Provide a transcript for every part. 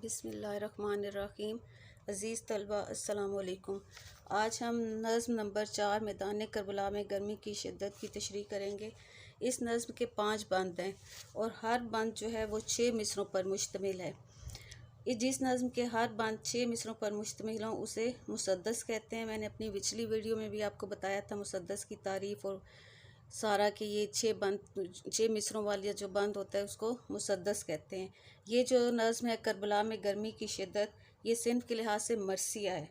بسم اللہ الرحمن الرحیم۔ عزیز طلبہ السلام علیکم۔ آج ہم نظم نمبر 4 میدان کربلا میں گرمی کی شدت کی تشریح کریں گے۔ اس نظم کے 5 بند ہیں اور ہر بند جو ہے وہ 6 مصروں پر مشتمل ہے۔ جس نظم کے ہر بند 6 مصروں پر مشتمل ہوں اسے مسدس کہتے ہیں۔ میں نے اپنی پچھلی ویڈیو میں بھی آپ کو بتایا تھا مسدس کی تعریف اور سارا کہ یہ 6 مصروں والی جو بند ہوتا ہے اس کو مسدس کہتے ہیں۔ یہ جو نظم ہے کربلا میں گرمی کی شدت، یہ صنف کے لحاظ سے مرثیہ ہے۔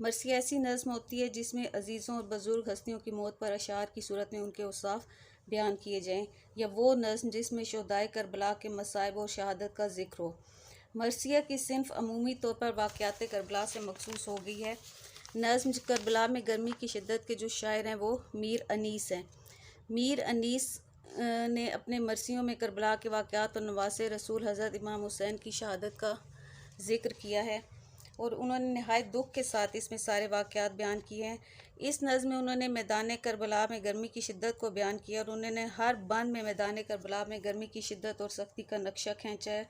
مرثیہ ایسی نظم ہوتی ہے جس میں عزیزوں اور بزرگ ہستیوں کی موت پر اشعار کی صورت میں ان کے اوصاف بیان کیے جائیں، یا وہ نظم جس میں شہدائے کربلا کے مصائب اور شہادت کا ذکر ہو۔ مرثیہ کی صنف عمومی طور پر واقعات کربلا سے مخصوص ہو گئی ہے۔ نظم کربلا میں گرمی کی شدت کے جو شاعر ہیں وہ میر انیس ہیں۔ میر انیس نے اپنے مرثیوں میں کربلا کے واقعات اور نواسے رسول حضرت امام حسین کی شہادت کا ذکر کیا ہے، اور انہوں نے نہایت دکھ کے ساتھ اس میں سارے واقعات بیان کیے ہیں۔ اس نظم میں انہوں نے میدان کربلا میں گرمی کی شدت کو بیان کیا، اور انہوں نے ہر بند میں میدان کربلا میں گرمی کی شدت اور سختی کا نقشہ کھینچا ہے،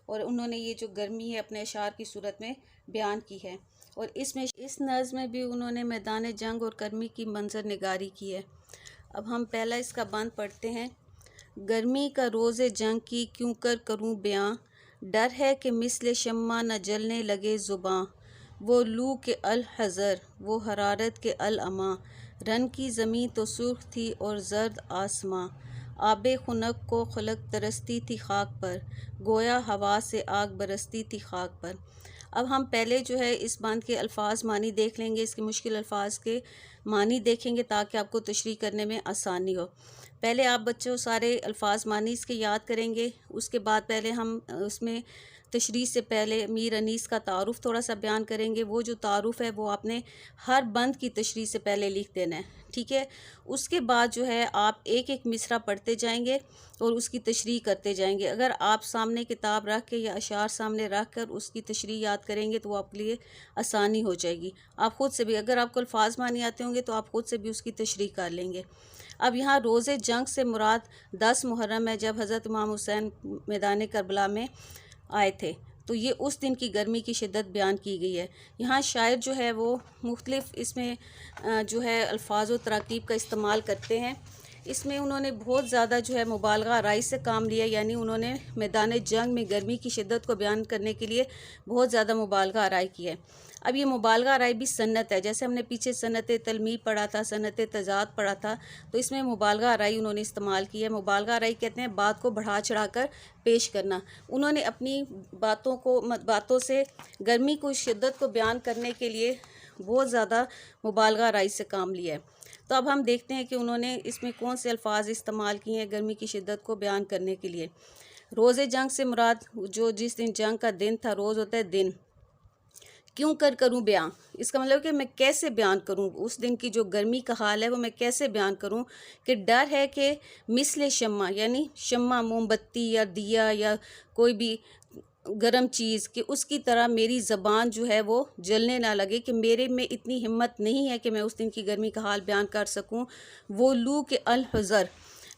اور انہوں نے یہ جو گرمی ہے اپنے اشعار کی صورت میں بیان کی ہے۔ اور اس نظم میں بھی انہوں نے میدان جنگ اور گرمی کی منظر نگاری کی ہے۔ اب ہم پہلا اس کا بند پڑھتے ہیں۔ گرمی کا روز جنگ کی کیوں کر کروں بیاں، ڈر ہے کہ مثل شمع نہ جلنے لگے زباں، وہ لو کے الحذر وہ حرارت کے العمیٰ، رن کی زمیں تو سرخ تھی اور زرد آسماں، آب خنک کو خلق ترستی تھی خاک پر، گویا ہوا سے آگ برستی تھی خاک پر۔ اب ہم پہلے جو ہے اس بند کے الفاظ معنی دیکھ لیں گے، اس کے مشکل الفاظ کے معنی دیکھیں گے تاکہ آپ کو تشریح کرنے میں آسانی ہو۔ پہلے آپ بچوں سارے الفاظ معنی اس کے یاد کریں گے، اس کے بعد پہلے ہم اس میں تشریح سے پہلے میر انیس کا تعارف تھوڑا سا بیان کریں گے۔ وہ جو تعارف ہے وہ آپ نے ہر بند کی تشریح سے پہلے لکھ دینا ہے، ٹھیک ہے؟ اس کے بعد جو ہے آپ ایک ایک مصرع پڑھتے جائیں گے اور اس کی تشریح کرتے جائیں گے۔ اگر آپ سامنے کتاب رکھ کے یا اشعار سامنے رکھ کر اس کی تشریح یاد کریں گے تو وہ آپ کے لیے آسانی ہو جائے گی۔ آپ خود سے بھی اگر آپ کو الفاظ معنی آتے ہوں گے تو آپ خود سے بھی اس کی تشریح کر لیں گے۔ اب یہاں روز جنگ سے مراد 10 محرم ہے، جب حضرت امام حسین میدان کربلا میں آئے تھے، تو یہ اس دن کی گرمی کی شدت بیان کی گئی ہے۔ یہاں شاعر جو ہے وہ مختلف اس میں جو ہے الفاظ و تراکیب کا استعمال کرتے ہیں۔ اس میں انہوں نے بہت زیادہ جو ہے مبالغہ آرائی سے کام لیا، یعنی انہوں نے میدان جنگ میں گرمی کی شدت کو بیان کرنے کے لیے بہت زیادہ مبالغہ آرائی کی ہے۔ اب یہ مبالغہ آرائی بھی سنت ہے، جیسے ہم نے پیچھے سنت تلمیع پڑھا تھا، سنت تضاد پڑھا تھا، تو اس میں مبالغہ آرائی انہوں نے استعمال کی ہے۔ مبالغہ آرائی کہتے ہیں بات کو بڑھا چڑھا کر پیش کرنا۔ انہوں نے اپنی باتوں سے گرمی کو شدت کو بیان کرنے کے لیے بہت زیادہ مبالغہ آرائی سے کام لیا ہے۔ تو اب ہم دیکھتے ہیں کہ انہوں نے اس میں کون سے الفاظ استعمال کیے ہیں گرمی کی شدت کو بیان کرنے کے لیے۔ روز جنگ سے مراد جو جس دن جنگ کا دن تھا، روز ہوتا ہے دن۔ کیوں کر کروں بیاں، اس کا مطلب کہ میں کیسے بیان کروں اس دن کی جو گرمی کا حال ہے وہ میں کیسے بیان کروں، کہ ڈر ہے کہ مثل شمع یعنی شمع موم بتی یا دیا یا کوئی بھی گرم چیز، کہ اس کی طرح میری زبان جو ہے وہ جلنے نہ لگے، کہ میرے میں اتنی ہمت نہیں ہے کہ میں اس دن کی گرمی کا حال بیان کر سکوں۔ وہ لو کے الحذر،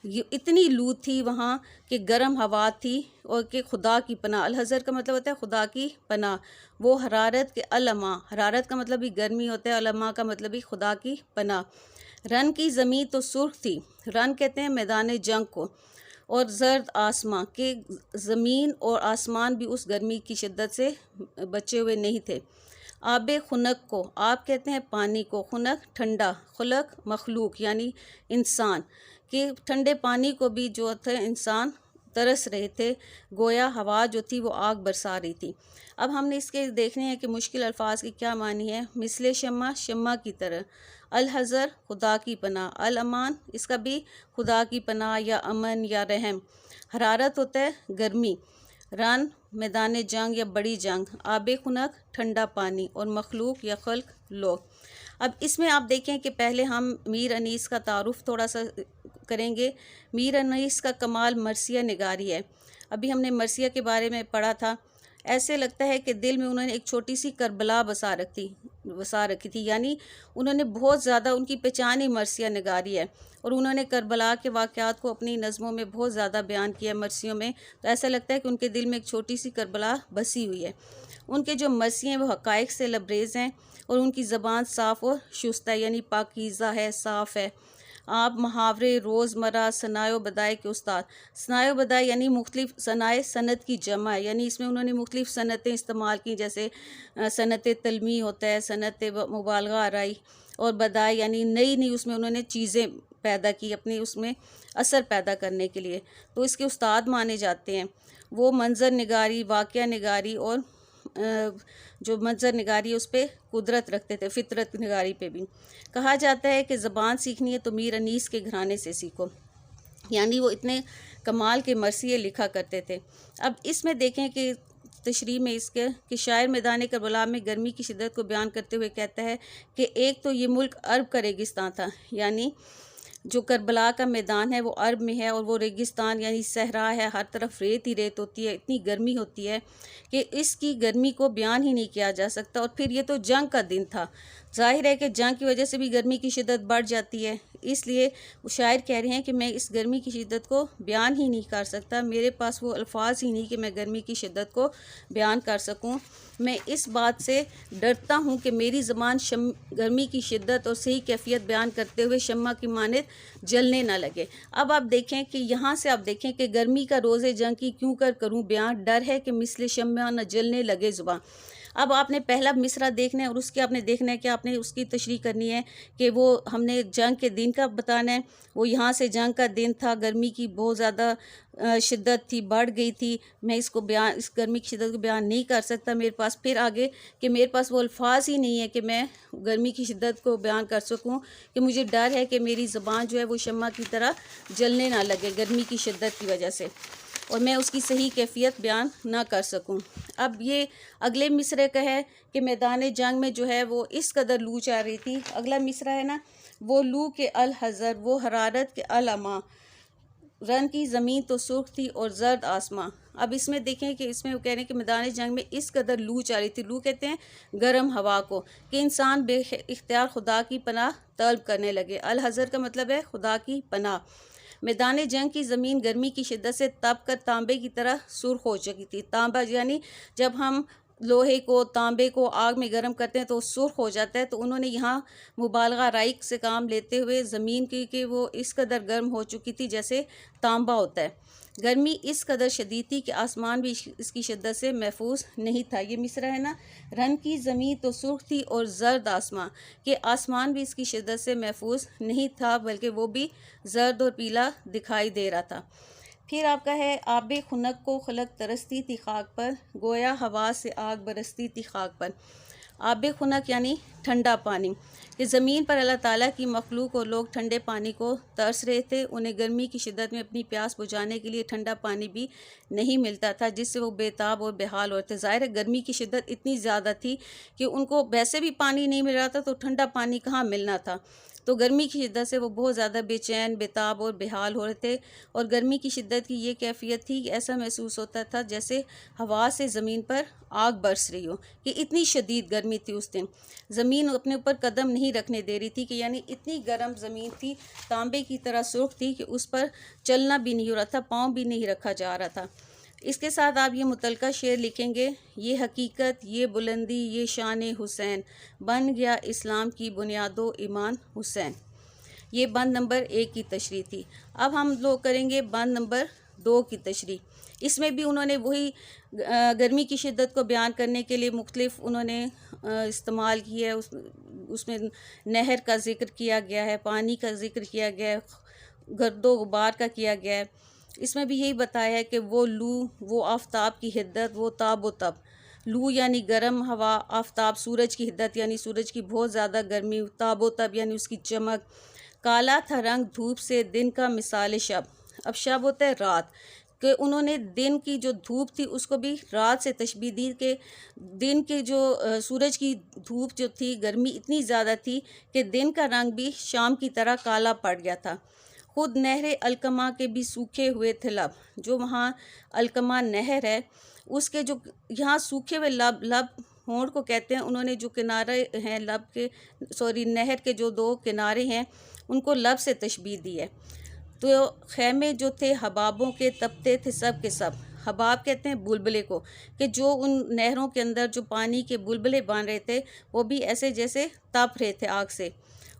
یہ اتنی لو تھی وہاں کہ گرم ہوا تھی، اور کہ خدا کی پناہ، الحذر کا مطلب ہوتا ہے خدا کی پناہ۔ وہ حرارت کے العمیٰ، حرارت کا مطلب بھی گرمی ہوتا ہے، العمیٰ کا مطلب بھی خدا کی پناہ۔ رن کی زمیں تو سرخ تھی، رن کہتے ہیں میدان جنگ کو، اور زرد آسماں، کہ زمین اور آسمان بھی اس گرمی کی شدت سے بچے ہوئے نہیں تھے۔ آب خنک کو، آب کہتے ہیں پانی کو، خنک ٹھنڈا، خلق مخلوق یعنی انسان، کہ ٹھنڈے پانی کو بھی جو تھے انسان ترس رہے تھے، گویا ہوا جو تھی وہ آگ برسا رہی تھی۔ اب ہم نے اس کے دیکھنے ہیں کہ مشکل الفاظ کی کیا معنی ہے۔ مثل شمع، شمع کی طرح، الحذر خدا کی پناہ، الامان اس کا بھی خدا کی پناہ یا امن یا رحم، حرارت ہوتا ہے گرمی، رن میدان جنگ یا بڑی جنگ، آب خنک ٹھنڈا پانی، اور مخلوق یا خلق لوگ۔ اب اس میں آپ دیکھیں کہ پہلے ہم میر انیس کا تعارف تھوڑا سا کریں گے۔ میر انیس کا کمال مرثیہ نگاری ہے۔ ابھی ہم نے مرثیہ کے بارے میں پڑھا تھا ایسے لگتا ہے کہ دل میں انہوں نے ایک چھوٹی سی کربلا بسا رکھی تھی، یعنی انہوں نے بہت زیادہ، ان کی پہچان ہی مرثیہ نگاری ہے، اور انہوں نے کربلا کے واقعات کو اپنی نظموں میں بہت زیادہ بیان کیا، مرثیوں میں. تو ایسا لگتا ہے کہ ان کے دل میں ایک چھوٹی سی کربلا بسی ہوئی ہے. ان کے جو مرثیے ہیں وہ حقائق سے لبریز ہیں، اور ان کی زبان صاف اور شستہ ہے، یعنی پاکیزہ ہے، صاف ہے. آپ محاورے، روزمرہ، صنائع و بدائع کے استاد. صنائع و بدائع یعنی مختلف صنائع، صنعت کی جمع ہے، یعنی اس میں انہوں نے مختلف صنعتیں استعمال کی، جیسے صنعت تلمیح ہوتا ہے، صنعت مبالغہ آرائی، اور بدائع یعنی نئی اس میں انہوں نے چیزیں پیدا کی اپنی اس میں اثر پیدا کرنے کے لیے. تو اس کے استاد مانے جاتے ہیں. وہ منظر نگاری، واقعہ نگاری، اور جو منظر نگاری ہے اس پہ قدرت رکھتے تھے، فطرت نگاری پہ بھی. کہا جاتا ہے کہ زبان سیکھنی ہے تو میر انیس کے گھرانے سے سیکھو، یعنی وہ اتنے کمال کے مرثیے لکھا کرتے تھے. اب اس میں دیکھیں کہ تشریح میں اس کے کہ شاعر میدان کربلا میں گرمی کی شدت کو بیان کرتے ہوئے کہتا ہے کہ ایک تو یہ ملک عرب کا ریگستان تھا، یعنی جو کربلا کا میدان ہے وہ عرب میں ہے، اور وہ ریگستان یعنی صحرا ہے، ہر طرف ریت ہی ریت ہوتی ہے، اتنی گرمی ہوتی ہے کہ اس کی گرمی کو بیان ہی نہیں کیا جا سکتا. اور پھر یہ تو جنگ کا دن تھا، ظاہر ہے کہ جنگ کی وجہ سے بھی گرمی کی شدت بڑھ جاتی ہے. اس لیے وہ شاعر کہہ رہے ہیں کہ میں اس گرمی کی شدت کو بیان ہی نہیں کر سکتا، میرے پاس وہ الفاظ ہی نہیں کہ میں گرمی کی شدت کو بیان کر سکوں. میں اس بات سے ڈرتا ہوں کہ میری زبان گرمی کی شدت اور صحیح کیفیت بیان کرتے ہوئے شمع کی مانند جلنے نہ لگے. اب آپ دیکھیں کہ یہاں سے آپ دیکھیں کہ گرمی کا روز جنگ کی کیوں کروں بیان، ڈر ہے کہ مثل شمع نہ جلنے لگے زباں. اب آپ نے پہلا مصرع دیکھنا ہے، اور اس کے آپ نے دیکھنا ہے کہ آپ نے اس کی تشریح کرنی ہے کہ وہ ہم نے جنگ کے دن کا بتانا ہے. وہ یہاں سے جنگ کا دن تھا، گرمی کی بہت زیادہ شدت تھی، بڑھ گئی تھی، میں اس گرمی کی شدت کو بیان نہیں کر سکتا میرے پاس. پھر آگے کہ میرے پاس وہ الفاظ ہی نہیں ہے کہ میں گرمی کی شدت کو بیان کر سکوں، کہ مجھے ڈر ہے کہ میری زبان جو ہے وہ شمع کی طرح جلنے نہ لگے گرمی کی شدت کی وجہ سے، اور میں اس کی صحیح کیفیت بیان نہ کر سکوں. اب یہ اگلے مصرعے کا ہے کہ میدان جنگ میں جو ہے وہ اس قدر لو چل رہی تھی. اگلا مصرعہ ہے نا، وہ لو کے الحذر، وہ حرارت کے العما، رن کی زمین تو سرخ تھی اور زرد آسماں. اب اس میں دیکھیں کہ اس میں وہ کہہ رہے ہیں کہ میدان جنگ میں اس قدر لو چل رہی تھی. لو کہتے ہیں گرم ہوا کو، کہ انسان بے اختیار خدا کی پناہ طلب کرنے لگے. الحذر کا مطلب ہے خدا کی پناہ. میدان جنگ کی زمین گرمی کی شدت سے تپ کر تانبے کی طرح سرخ ہو چکی تھی. تانبا یعنی جب ہم لوہے کو، تانبے کو آگ میں گرم کرتے ہیں تو سرخ ہو جاتا ہے. تو انہوں نے یہاں مبالغہ رائی سے کام لیتے ہوئے زمین کی کہ وہ اس قدر گرم ہو چکی تھی جیسے تانبا ہوتا ہے. گرمی اس قدر شدید تھی کہ آسمان بھی اس کی شدت سے محفوظ نہیں تھا. یہ مصرعہ ہے نا، رن کی زمین تو سرخ تھی اور زرد آسمان، کہ آسمان بھی اس کی شدت سے محفوظ نہیں تھا بلکہ وہ بھی زرد اور پیلا دکھائی دے رہا تھا. پھر آپ کا ہے آب خنک کو خلق ترستی تھی خاک پر، گویا ہوا سے آگ برستی تھی خاک پر. آب خنک یعنی ٹھنڈا پانی، کہ زمین پر اللہ تعالیٰ کی مخلوق اور لوگ ٹھنڈے پانی کو ترس رہے تھے. انہیں گرمی کی شدت میں اپنی پیاس بجھانے کے لیے ٹھنڈا پانی بھی نہیں ملتا تھا، جس سے وہ بے تاب اور بحال ہوتے. ظاہر ہے گرمی کی شدت اتنی زیادہ تھی کہ ان کو ویسے بھی پانی نہیں مل رہا تھا تو ٹھنڈا پانی کہاں ملنا تھا. تو گرمی کی شدت سے وہ بہت زیادہ بے چین، بے تاب اور بحال ہو رہے تھے. اور گرمی کی شدت کی یہ کیفیت تھی کہ ایسا محسوس ہوتا تھا جیسے ہوا سے زمین پر آگ برس رہی ہو، کہ اتنی شدید گرمی تھی اس دن. زمین اپنے اوپر قدم نہیں رکھنے دے رہی تھی، کہ یعنی اتنی گرم زمین تھی، تانبے کی طرح سرخ تھی کہ اس پر چلنا بھی نہیں ہو رہا تھا، پاؤں بھی نہیں رکھا جا رہا تھا. اس کے ساتھ آپ یہ متعلقہ شعر لکھیں گے، یہ حقیقت، یہ بلندی، یہ شان حسین، بن گیا اسلام کی بنیاد و ایمان حسین. یہ بند نمبر 1 کی تشریح تھی. اب ہم لوگ کریں گے بند نمبر 2 کی تشریح. اس میں بھی انہوں نے وہی گرمی کی شدت کو بیان کرنے کے لیے مختلف انہوں نے استعمال کی ہے. اس میں نہر کا ذکر کیا گیا ہے، پانی کا ذکر کیا گیا ہے، گرد و غبار کا کیا گیا ہے. اس میں بھی یہی بتایا ہے کہ وہ لو، وہ آفتاب کی حدت، وہ تاب و تب. لو یعنی گرم ہوا، آفتاب سورج کی حدت یعنی سورج کی بہت زیادہ گرمی، تاب و تب یعنی اس کی چمک. کالا تھا رنگ دھوپ سے دن کا مثال شب. اب شب ہوتا ہے رات، کہ انہوں نے دن کی جو دھوپ تھی اس کو بھی رات سے تشبیہ دی، کہ دن کے جو سورج کی دھوپ جو تھی، گرمی اتنی زیادہ تھی کہ دن کا رنگ بھی شام کی طرح کالا پڑ گیا تھا. خود نہر القمہ کے بھی سوکھے ہوئے تھے لب. جو وہاں القمہ نہر ہے اس کے جو یہاں سوکھے ہوئے لب ہونٹ کو کہتے ہیں. انہوں نے جو کنارے ہیں لب کے نہر کے جو 2 کنارے ہیں ان کو لب سے تشبیہ دی ہے. تو خیمے جو تھے حبابوں کے تپتے تھے سب کے سب. حباب کہتے ہیں بلبلے کو، کہ جو ان نہروں کے اندر جو پانی کے بلبلے بن رہے تھے وہ بھی ایسے جیسے تپ رہے تھے آگ سے.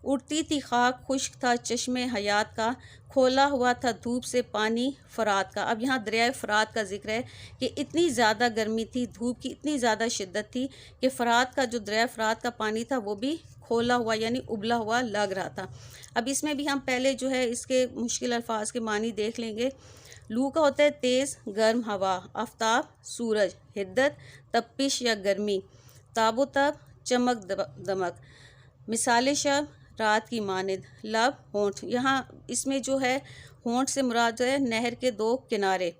اٹھتی تھی خاک، خشک تھا چشم حیات کا، کھولا ہوا تھا دھوپ سے پانی فرات کا. اب یہاں دریائے فرات کا ذکر ہے کہ اتنی زیادہ گرمی تھی، دھوپ کی اتنی زیادہ شدت تھی کہ فرات کا جو دریائے فرات کا پانی تھا وہ بھی کھولا ہوا یعنی ابلا ہوا لگ رہا تھا. اب اس میں بھی ہم پہلے جو ہے اس کے مشکل الفاظ کے معنی دیکھ لیں گے. لو کا ہوتا ہے تیز گرم ہوا، آفتاب سورج، حدت تپش یا گرمی، تاب و تب چمک دمک، مثال شب رات کی مانند، لب ہونٹ. یہاں اس میں جو ہے ہونٹ سے مراد ہے نہر کے 2 کنارے،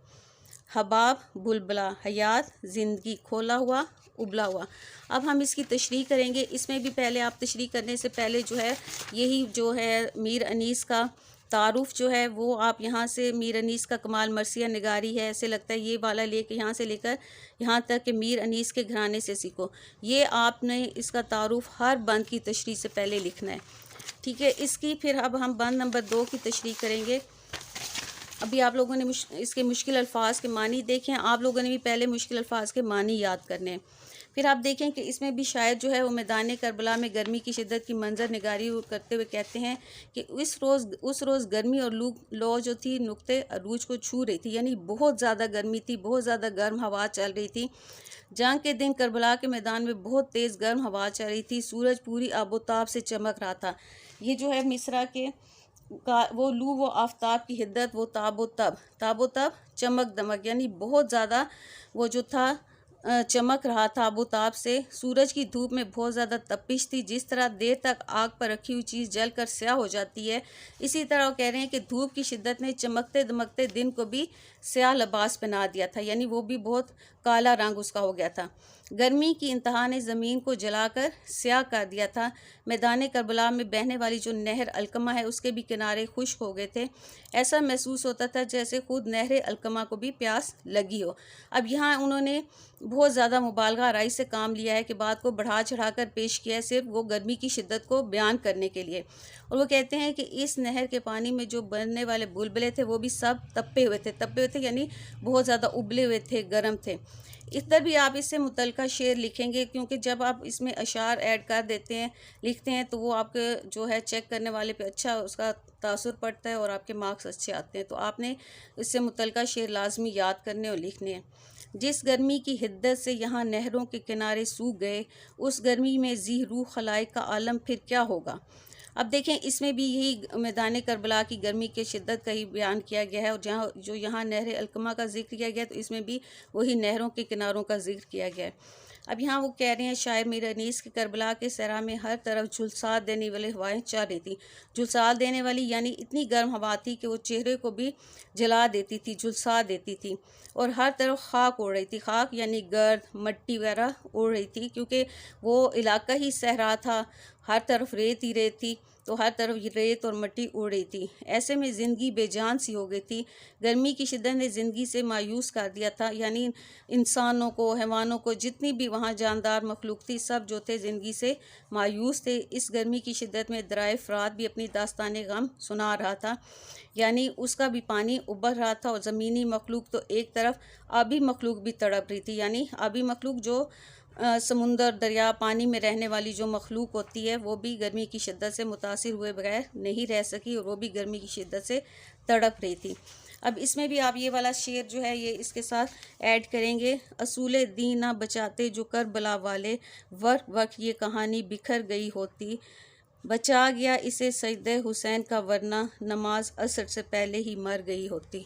حباب بلبلا، حیات زندگی، کھولا ہوا ابلا ہوا. اب ہم اس کی تشریح کریں گے. اس میں بھی پہلے آپ تشریح کرنے سے پہلے جو ہے یہی جو ہے میر انیس کا تعارف جو ہے وہ آپ یہاں سے میر انیس کا کمال مرثیہ نگاری ہے، ایسے لگتا ہے یہ والا لے کے یہاں سے لے کر یہاں تک کہ میر انیس کے گھرانے سے سیکھو. یہ آپ نے اس کا تعارف ہر بند کی تشریح سے پہلے لکھنا ہے. ٹھیک ہے، اس کی پھر اب ہم بند نمبر 2 کی تشریح کریں گے. ابھی آپ لوگوں نے اس کے مشکل الفاظ کے معنی دیکھیں. آپ لوگوں نے بھی پہلے مشکل الفاظ کے معنی یاد کرنے ہیں. پھر آپ دیکھیں کہ اس میں بھی شاید جو ہے وہ میدان کربلا میں گرمی کی شدت کی منظر نگاری کرتے ہوئے کہتے ہیں کہ اس روز گرمی اور لو جو تھی نقطے عروج کو چھو رہی تھی، یعنی بہت زیادہ گرمی تھی، بہت زیادہ گرم ہوا چل رہی تھی. جنگ کے دن کربلا کے میدان میں بہت تیز گرم ہوا چل رہی تھی، سورج پوری آب و تاب سے چمک رہا تھا. یہ جو ہے مصرع کے وہ لو وہ آفتاب کی حدت، وہ تاب و تب چمک دمک، یعنی بہت زیادہ وہ جو تھا چمک رہا تھا آب و تاب سے. سورج کی دھوپ میں بہت زیادہ تپش تھی. جس طرح دیر تک آگ پر رکھی ہوئی چیز جل کر سیاہ ہو جاتی ہے، اسی طرح وہ کہہ رہے ہیں کہ دھوپ کی شدت نے چمکتے دمکتے دن کو بھی سیاہ لباس پہنا دیا تھا، یعنی وہ بھی بہت کالا رنگ اس کا ہو گیا تھا. گرمی کی انتہا نے زمین کو جلا کر سیاہ کر دیا تھا. میدان کربلا میں بہنے والی جو نہر القمہ ہے اس کے بھی کنارے خشک ہو گئے تھے. ایسا محسوس ہوتا تھا جیسے خود نہر القمہ کو بھی پیاس لگی ہو. اب یہاں انہوں نے بہت زیادہ مبالغہ آرائی سے کام لیا ہے کہ بات کو بڑھا چڑھا کر پیش کیا ہے صرف وہ گرمی کی شدت کو بیان کرنے کے لیے. اور وہ کہتے ہیں کہ اس نہر کے پانی میں جو بننے والے بلبلے تھے وہ بھی سب تپے ہوئے تھے یعنی بہت زیادہ ابلے ہوئے تھے، گرم تھے. اس طرح بھی آپ اس سے متعلقہ شعر لکھیں گے، کیونکہ جب آپ اس میں اشعار ایڈ کر دیتے ہیں لکھتے ہیں تو وہ آپ کے جو ہے چیک کرنے والے پہ اچھا اس کا تاثر پڑتا ہے اور آپ کے مارکس اچھے آتے ہیں. تو آپ نے اس سے متعلقہ شعر لازمی یاد کرنے اور لکھنے ہیں. جس گرمی کی حدت سے یہاں نہروں کے کنارے سوکھ گئے، اس گرمی میں ذی روح خلائق کا عالم پھر کیا ہوگا. اب دیکھیں اس میں بھی یہی میدان کربلا کی گرمی کی شدت کا ہی بیان کیا گیا ہے، اور جو یہاں نہر القمہ کا ذکر کیا گیا ہے تو اس میں بھی وہی نہروں کے کناروں کا ذکر کیا گیا ہے. اب یہاں وہ کہہ رہے ہیں شاعر میر انیس کے کربلا کے صحرا میں ہر طرف جھلسا دینے والی ہوائیں چل رہی تھیں. جھلسا دینے والی یعنی اتنی گرم ہوا تھی کہ وہ چہرے کو بھی جلا دیتی تھی، جھلسا دیتی تھی. اور ہر طرف خاک اڑ رہی تھی. خاک یعنی گرد مٹی وغیرہ اڑ رہی تھی، کیونکہ وہ علاقہ ہی صحرا تھا، ہر طرف ریت ہی ریت تھی، تو ہر طرف ریت اور مٹی اڑ رہی تھی. ایسے میں زندگی بے جان سی ہو گئی تھی. گرمی کی شدت نے زندگی سے مایوس کر دیا تھا، یعنی انسانوں کو، حیوانوں کو، جتنی بھی وہاں جاندار مخلوق تھی سب جو تھے زندگی سے مایوس تھے. اس گرمی کی شدت میں دریائے فرات بھی اپنی داستان غم سنا رہا تھا، یعنی اس کا بھی پانی ابل رہا تھا. اور زمینی مخلوق تو ایک طرف، آبی مخلوق بھی تڑپ رہی تھی، یعنی آبی مخلوق جو سمندر، دریا، پانی میں رہنے والی جو مخلوق ہوتی ہے وہ بھی گرمی کی شدت سے متاثر ہوئے بغیر نہیں رہ سکی، اور وہ بھی گرمی کی شدت سے تڑپ رہی تھی. اب اس میں بھی آپ یہ والا شعر جو ہے یہ اس کے ساتھ ایڈ کریں گے. اصول دین نہ بچاتے جو کربلا والے، وقت یہ کہانی بکھر گئی ہوتی. بچا گیا اسے سجدہ حسین کا ورنہ نماز عصر سے پہلے ہی مر گئی ہوتی.